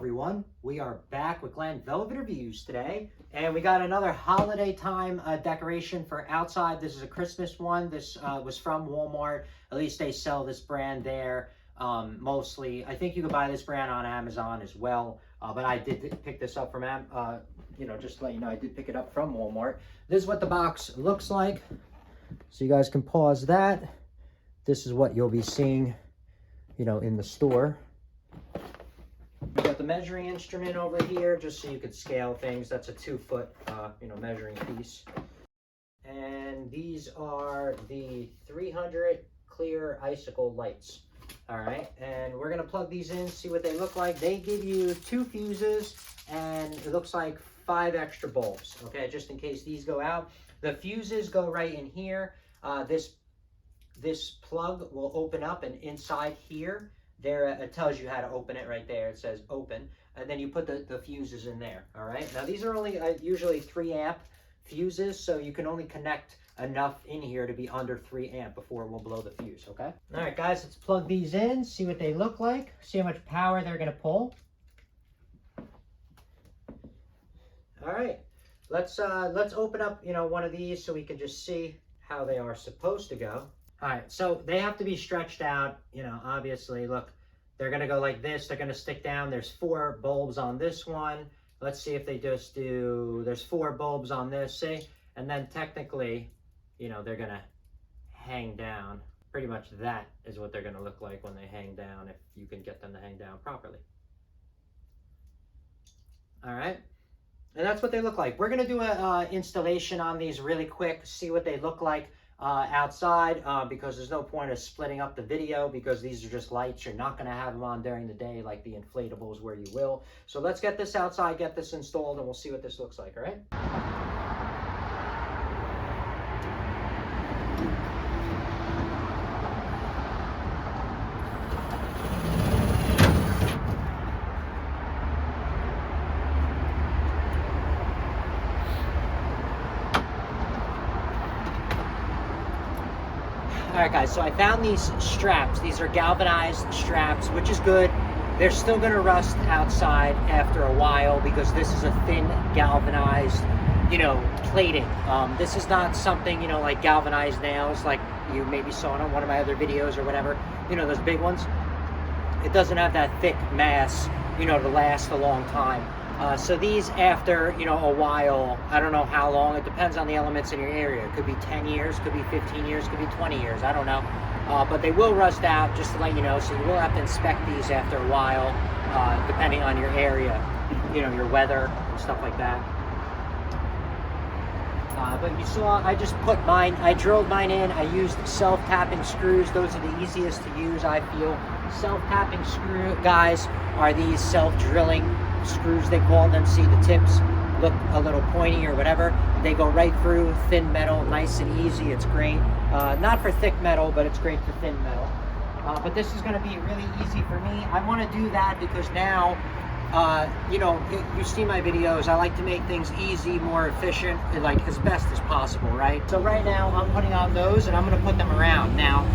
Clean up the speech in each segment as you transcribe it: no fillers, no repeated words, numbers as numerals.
everyone, we are back with Glenn Velvet Reviews today, and we got another holiday time decoration for outside. This is a Christmas one. This was from Walmart. At least they sell this brand there mostly. I think you can buy this brand on Amazon as well, but I did pick this up from just to let you know, I did pick it up from Walmart. This is what the box looks like, so you guys can pause that. This is what you'll be seeing, in the store. We got the measuring instrument over here, just so you could scale things. That's a 2-foot, measuring piece. And these are the 300 Clear Icicle Lights. All right, and we're gonna plug these in, see what they look like. They give you 2 fuses, and it looks like 5 extra bulbs. Okay, just in case these go out. The fuses go right in here. This plug will open up, and inside here, there it tells you how to open it right there. It says open, and then you put the fuses in there. All right, now these are only usually 3 amp fuses, so you can only connect enough in here to be under 3 amp before it will blow the fuse. Okay, all right guys, let's plug these in, see what they look like, see how much power they're going to pull. All right, let's open up one of these so we can just see how they are supposed to go. All right, so they have to be stretched out, obviously. Look, they're going to go like this. They're going to stick down. There's 4 bulbs on this one. Let's see if they just do, there's 4 bulbs on this, see? And then technically, they're going to hang down. Pretty much that is what they're going to look like when they hang down, if you can get them to hang down properly. All right, and that's what they look like. We're going to do an installation on these really quick, see what they look like outside, because there's no point of splitting up the video, because these are just lights. You're not going to have them on during the day like the inflatables where you will. So let's get this outside, get this installed, and we'll see what this looks like. All right. All right guys, so I found these straps. These are galvanized straps, which is good. They're still gonna rust outside after a while because this is a thin galvanized, plating. This is not something, like galvanized nails like you maybe saw on one of my other videos or whatever, those big ones. It doesn't have that thick mass, to last a long time. So these, after, a while, I don't know how long, it depends on the elements in your area. It could be 10 years, could be 15 years, could be 20 years, I don't know. But they will rust out, just to let you know, so you will have to inspect these after a while, depending on your area, your weather and stuff like that. But you saw, I just put mine, I drilled mine in. I used self-tapping screws. Those are the easiest to use, I feel. Self-tapping screw guys are these self-drilling screws, they call them. See, the tips look a little pointy or whatever. They go right through thin metal, nice and easy. It's great. Not for thick metal, but it's great for thin metal. But this is going to be really easy for me. I want to do that because now, you see my videos. I like to make things easy, more efficient, like as best as possible, right? So right now I'm putting on those and I'm going to put them around. Now,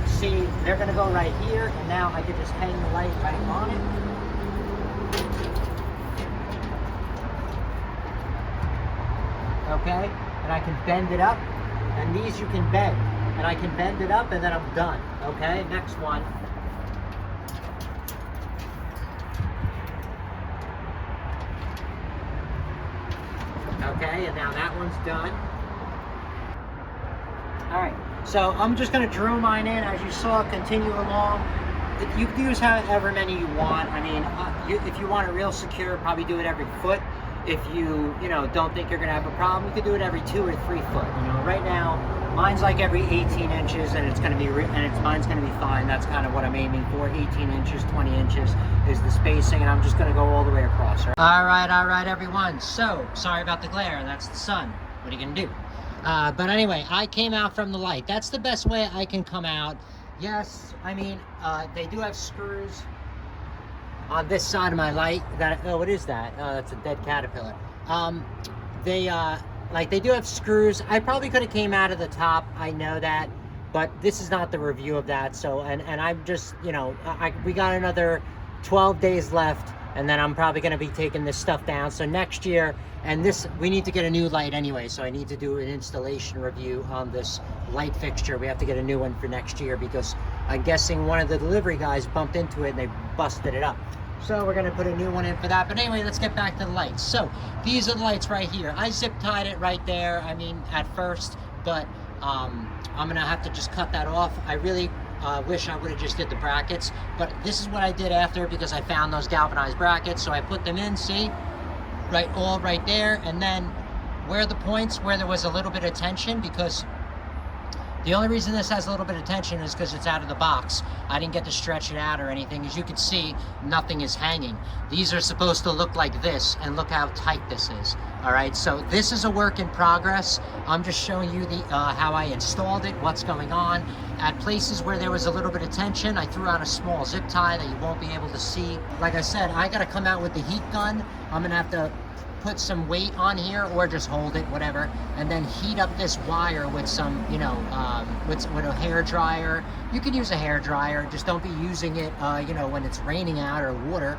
see, they're going to go right here, and now I can just hang the light right on it. Okay, and I can bend it up, and these you can bend, and I can bend it up, and then I'm done. Okay, next one. Okay, and now that one's done. All right, so I'm just going to drill mine in. As you saw, continue along. You can use however many you want. I mean, if you want it real secure, probably do it every foot. If you, don't think you're going to have a problem, you could do it every 2 or 3 foot. Right now, mine's like every 18 inches, and it's going to be, mine's going to be fine. That's kind of what I'm aiming for. 18 inches, 20 inches is the spacing, and I'm just going to go all the way across. All right, everyone. So, sorry about the glare. That's the sun. What are you going to do? But anyway, I came out from the light. That's the best way I can come out. Yes, I mean, they do have screws on this side of my light. What is that? That's a dead caterpillar. They do have screws. I probably could have came out of the top. I know that, but this is not the review of that. So, and I'm just, we got another 12 days left and then I'm probably going to be taking this stuff down. So next year, and this, we need to get a new light anyway, so I need to do an installation review on this light fixture. We have to get a new one for next year because I'm guessing one of the delivery guys bumped into it and they busted it up. So we're going to put a new one in for that. But anyway, let's get back to the lights. So these are the lights right here. I zip tied it right there, I mean, at first, but I'm going to have to just cut that off. I really wish I would have just did the brackets, but this is what I did after because I found those galvanized brackets. So I put them in, see, all right there, and then where the points where there was a little bit of tension, because the only reason this has a little bit of tension is because it's out of the box. I didn't get to stretch it out or anything. As you can see, nothing is hanging. These are supposed to look like this, and look how tight this is. All right, so this is a work in progress. I'm just showing you the how I installed it, what's going on. At places where there was a little bit of tension, I threw out a small zip tie that you won't be able to see. Like I said, I gotta come out with the heat gun. I'm gonna have to put some weight on here or just hold it, whatever, and then heat up this wire with some, you know, with a hair dryer. You can use a hair dryer, just don't be using it, you know, when it's raining out or water,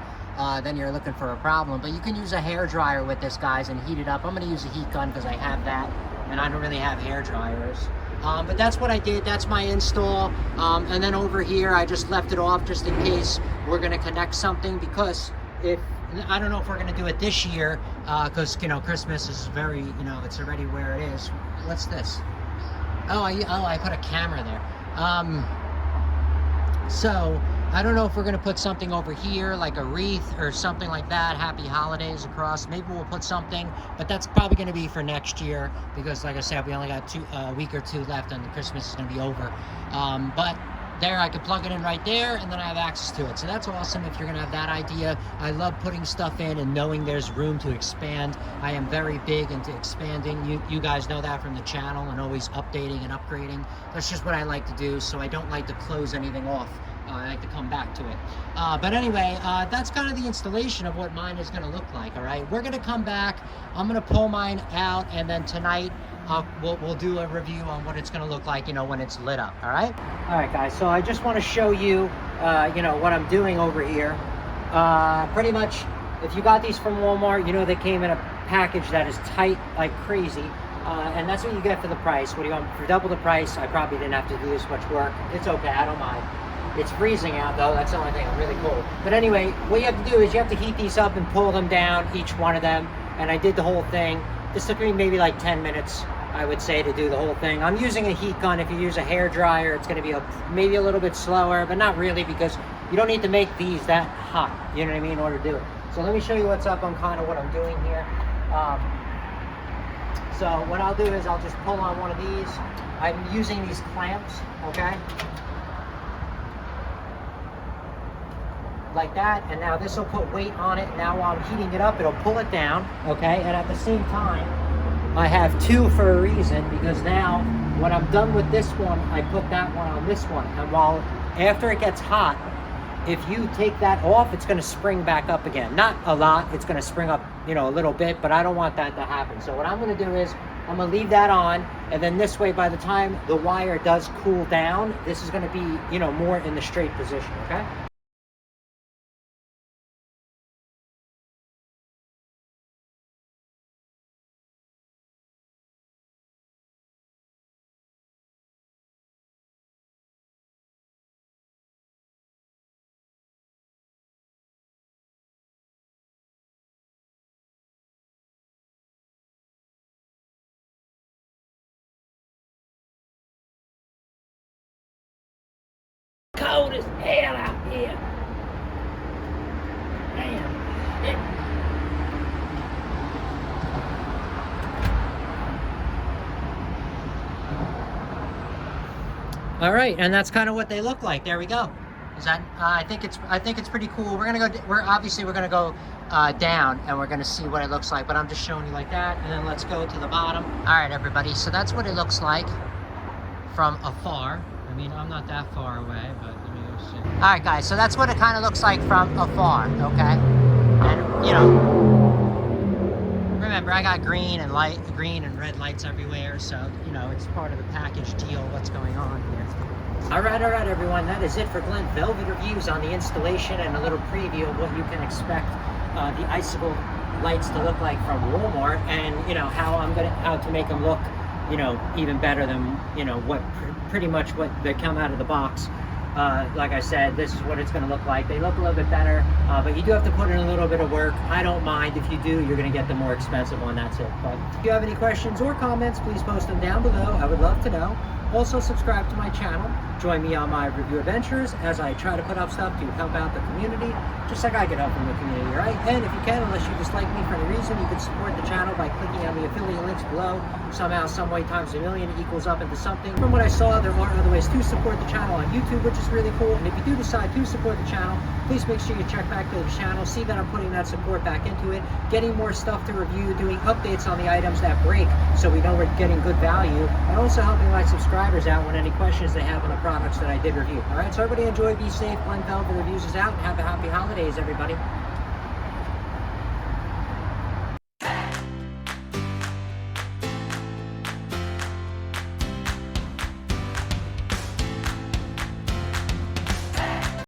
then you're looking for a problem. But you can use a hair dryer with this, guys, and heat it up. I'm going to use a heat gun because I have that, and I don't really have hair dryers. But that's what I did. That's my install. And then over here, I just left it off just in case we're going to connect something, because I don't know if we're going to do it this year, because, you know, Christmas is very, you know, it's already where it is. What's this? Oh, I put a camera there. So I don't know if we're going to put something over here, like a wreath or something like that. Happy holidays across. Maybe we'll put something, but that's probably going to be for next year, because like I said, we only got a week or two left and Christmas is going to be over. But there, I could plug it in right there, and then I have access to it. So that's awesome if you're gonna have that idea. I love putting stuff in and knowing there's room to expand. I am very big into expanding. You guys know that from the channel, and always updating and upgrading. That's just what I like to do, so I don't like to close anything off. I like to come back to it. But anyway, that's kind of the installation of what mine is gonna look like, all right? We're gonna come back. I'm gonna pull mine out, and then tonight, we'll do a review on what it's going to look like, you know, when it's lit up. All right guys, so I just want to show you you know, what I'm doing over here. Pretty much, if you got these from Walmart, you know, they came in a package that is tight like crazy, and that's what you get for the price. What do you want? For double the price, I probably didn't have to do this much work. It's okay, I don't mind. It's freezing out though, that's the only thing. I'm really cold. But anyway, what you have to do is you have to heat these up and pull them down, each one of them, and I did the whole thing. This took me maybe like 10 minutes, I would say, to do the whole thing. I'm using a heat gun. If you use a hair dryer, it's going to be maybe a little bit slower, but not really, because you don't need to make these that hot, you know what I mean, in order to do it. So let me show you what's up on kind of what I'm doing here. So what I'll do is I'll just pull on one of these. I'm using these clamps, okay, like that, and now this will put weight on it. Now while I'm heating it up, it'll pull it down, okay, and at the same time, I have two for a reason, because now when I'm done with this one, I put that one on this one, and while after it gets hot, if you take that off, it's going to spring back up again. Not a lot, it's going to spring up, you know, a little bit, but I don't want that to happen. So what I'm going to do is I'm going to leave that on, and then this way, by the time the wire does cool down, this is going to be, you know, more in the straight position, okay? Cold as hell out here. Damn. All right, and that's kind of what they look like. There we go. Is that? I think it's pretty cool. We're gonna go. We're gonna go down, and we're gonna see what it looks like. But I'm just showing you like that, and then let's go to the bottom. All right, everybody. So that's what it looks like from afar. I mean, I'm not that far away, but let me go see. All right, guys, so that's what it kind of looks like from afar, okay? And, you know, remember, I got green and red lights everywhere, so, you know, it's part of the package deal, what's going on here. All right, everyone. That is it for Glen Velvet reviews on the installation and a little preview of what you can expect the icicle lights to look like from Walmart, and how to make them look, even better than what pretty much what they come out of the box. Like I said, this is what it's going to look like. They look a little bit better, but you do have to put in a little bit of work. I don't mind. If you do, you're going to get the more expensive one. That's it. But if you have any questions or comments, please post them down below. I would love to know. Also, subscribe to my channel. Join me on my review adventures as I try to put up stuff to help out the community, just like I get help from the community, right? And if you can, unless you dislike me for any reason, you can support the channel by clicking on the affiliate links below. Somehow, some way, times a million equals up into something. From what I saw, there are other ways to support the channel on YouTube, which is really cool. And if you do decide to support the channel, please make sure you check back to the channel, see that I'm putting that support back into it, getting more stuff to review, doing updates on the items that break so we know we're getting good value, and also helping my subscribers out with any questions they have on the products that I did review. All right, so everybody enjoy, be safe. Glen Velvet Reviews is out, and have a happy holidays, everybody.